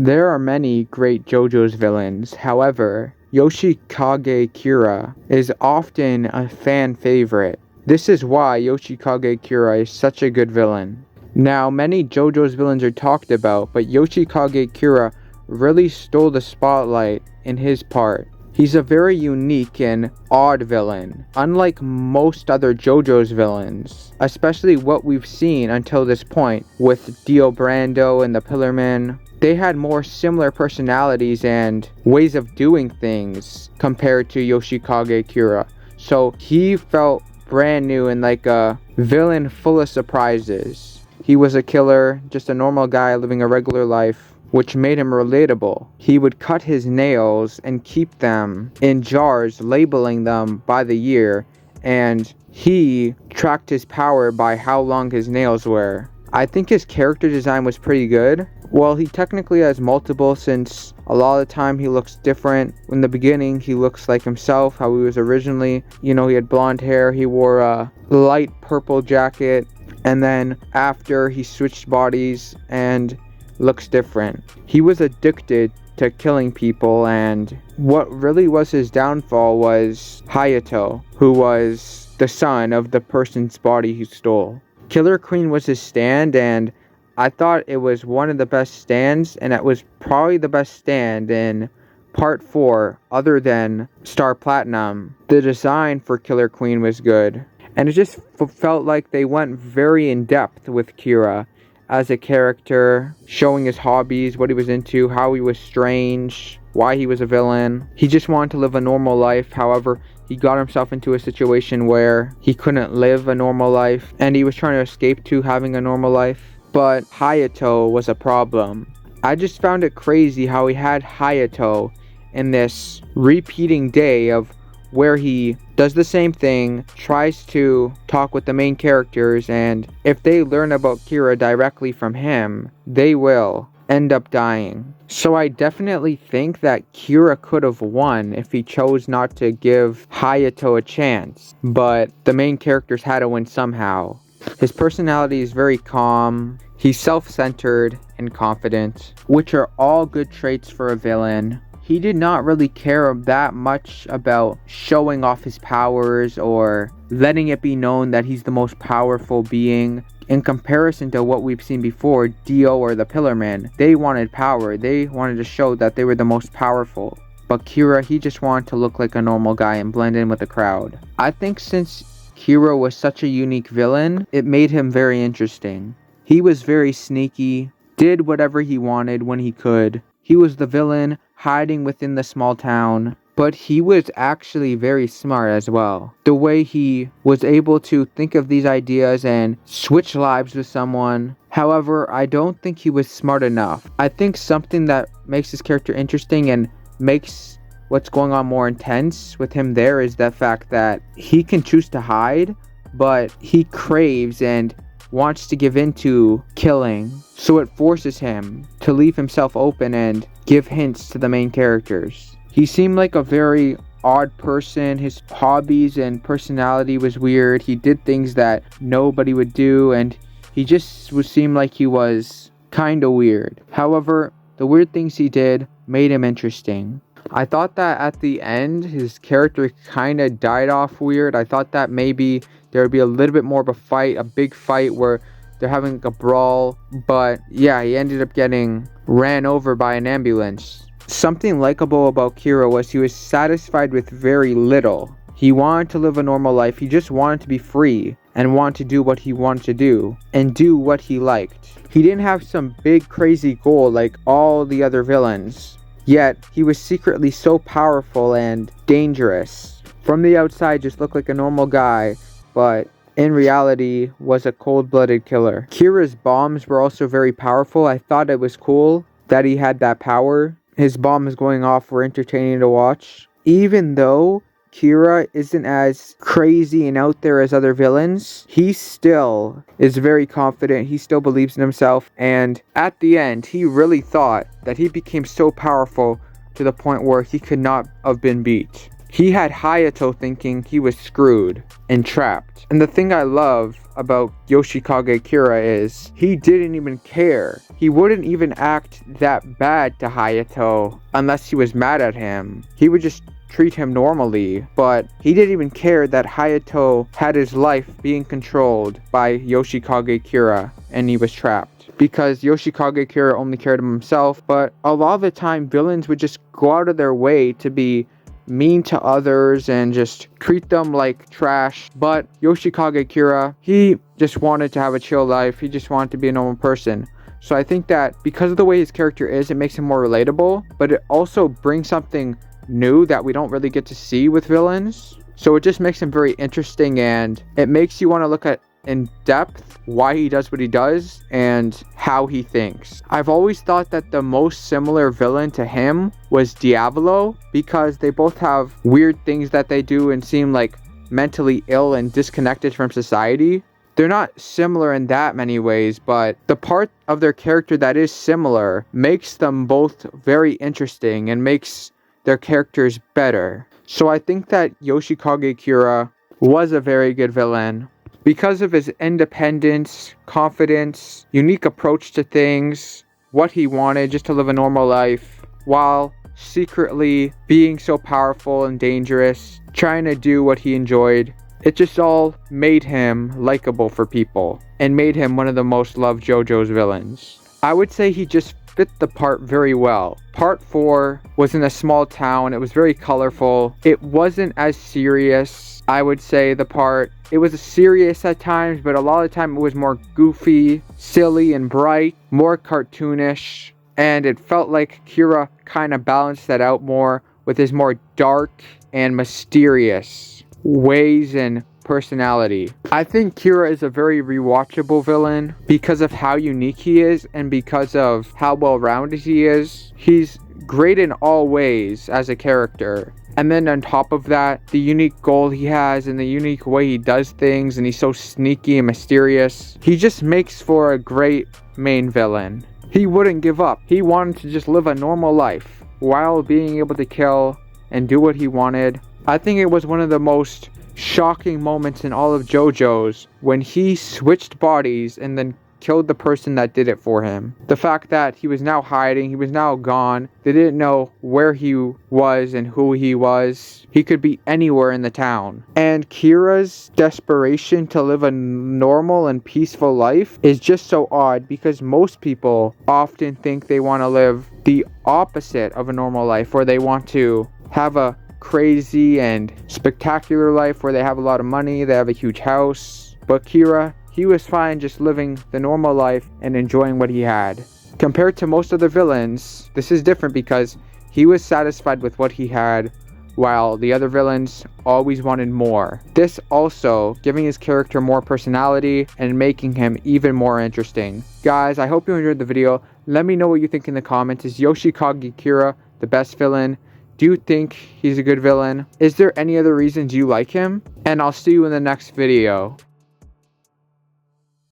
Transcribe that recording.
There are many great JoJo's villains. However, Yoshikage Kira is often a fan favorite. This is why Yoshikage Kira is such a good villain. Now, many JoJo's villains are talked about, but Yoshikage Kira really stole the spotlight in his part. He's a very unique and odd villain, unlike most other JoJo's villains, especially what we've seen until this point with Dio Brando and the Pillarmen. They had more similar personalities and ways of doing things compared to Yoshikage Kira. So he felt brand new and like a villain full of surprises. He was a killer, just a normal guy living a regular life, which made him relatable. He would cut his nails and keep them in jars, labeling them by the year, and he tracked his power by how long his nails were. I think his character design was pretty good. Well, he technically has multiple, since a lot of the time he looks different. In the beginning, he looks like himself, how he was originally. He had blonde hair, he wore a light purple jacket, and then after he switched bodies and looks different. He was addicted to killing people, and what really was his downfall was Hayato, who was the son of the person's body he stole. Killer Queen was his stand, and I thought it was one of the best stands, and it was probably the best stand in Part 4 other than Star Platinum. The design for Killer Queen was good, and it just felt like they went very in depth with Kira as a character, showing his hobbies, what he was into, how he was strange, why he was a villain. He just wanted to live a normal life. However, he got himself into a situation where he couldn't live a normal life, and he was trying to escape to having a normal life. But Hayato was a problem. I just found it crazy how he had Hayato in this repeating day of where he does the same thing, tries to talk with the main characters, and if they learn about Kira directly from him, they will end up dying. So I definitely think that Kira could have won if he chose not to give Hayato a chance, but the main characters had to win somehow. His personality is very calm, he's self-centered and confident, which are all good traits for a villain. He did not really care that much about showing off his powers or letting it be known that he's the most powerful being. In comparison to what we've seen before, Dio or the Pillarmen, they wanted power. They wanted to show that they were the most powerful. But Kira, he just wanted to look like a normal guy and blend in with the crowd. I think since Kira was such a unique villain, it made him very interesting. He was very sneaky, did whatever he wanted when he could. He was the villain hiding within the small town, but he was actually very smart as well. The way he was able to think of these ideas and switch lives with someone. However, I don't think he was smart enough. I think something that makes his character interesting and makes what's going on more intense with him there is the fact that he can choose to hide, but he craves and wants to give in to killing, so it forces him to leave himself open and give hints to the main characters. He seemed like a very odd person. His hobbies and personality was weird. He did things that nobody would do, and he just seemed like he was kinda weird. However, the weird things he did made him interesting. I thought that at the end, his character kinda died off weird. I thought that maybe there would be a little bit more of a fight, a big fight where they're having like a brawl. But yeah, he ended up getting ran over by an ambulance. Something likable about Kira was he was satisfied with very little. He wanted to live a normal life. He just wanted to be free and wanted to do what he wanted to do and do what he liked. He didn't have some big crazy goal like all the other villains. Yet, he was secretly so powerful and dangerous. From the outside, just looked like a normal guy, but in reality, was a cold-blooded killer. Kira's bombs were also very powerful. I thought it was cool that he had that power. His bombs going off were entertaining to watch. Even though Kira isn't as crazy and out there as other villains, he still is very confident. He still believes in himself, and at the end he really thought that he became so powerful to the point where he could not have been beat. he had Hayato thinking he was screwed and trapped. And the thing I love about Yoshikage Kira is he didn't even care. He wouldn't even act that bad to Hayato unless he was mad at him. He would just treat him normally, but he didn't even care that Hayato had his life being controlled by Yoshikage Kira and he was trapped. Because Yoshikage Kira only cared of himself, but a lot of the time villains would just go out of their way to be mean to others and just treat them like trash. But Yoshikage Kira, he just wanted to have a chill life. He just wanted to be a normal person. So I think that because of the way his character is, it makes him more relatable, but it also brings something new that we don't really get to see with villains. So it just makes him very interesting, and it makes you want to look at in depth why he does what he does and how he thinks. I've always thought that the most similar villain to him was Diavolo, because they both have weird things that they do and seem like mentally ill and disconnected from society. They're not similar in that many ways, but the part of their character that is similar makes them both very interesting and makes their characters better. So I think that Yoshikage Kira was a very good villain because of his independence, confidence, unique approach to things, what he wanted, just to live a normal life, while secretly being so powerful and dangerous, trying to do what he enjoyed. It just all made him likable for people and made him one of the most loved JoJo's villains. I would say he just fit the part very well. Part 4 was in a small town. It was very colorful. It wasn't as serious. I would say it was serious at times, but a lot of the time it was more goofy, silly, and bright, more cartoonish. And it felt like Kira kind of balanced that out more with his more dark and mysterious ways and personality. I think Kira is a very rewatchable villain because of how unique he is and because of how well-rounded he is. He's great in all ways as a character. And then on top of that, the unique goal he has and the unique way he does things, and he's so sneaky and mysterious. He just makes for a great main villain. He wouldn't give up. He wanted to just live a normal life while being able to kill and do what he wanted. I think it was one of the most shocking moments in all of JoJo's when he switched bodies and then killed the person that did it for him. The fact that he was now hiding, he was now gone, they didn't know where he was and who he was. He could be anywhere in the town. And Kira's desperation to live a normal and peaceful life is just so odd, because most people often think they want to live the opposite of a normal life, where they want to have a crazy and spectacular life where they have a lot of money, they have a huge house. But Kira, he was fine just living the normal life and enjoying what he had. Compared to most of the villains, this is different because he was satisfied with what he had, while the other villains always wanted more. This also giving his character more personality and making him even more interesting. Guys, I hope you enjoyed the video. Let me know what you think in the comments. Is Yoshikage Kira the best villain? Do you think he's a good villain? Is there any other reasons you like him? And I'll see you in the next video.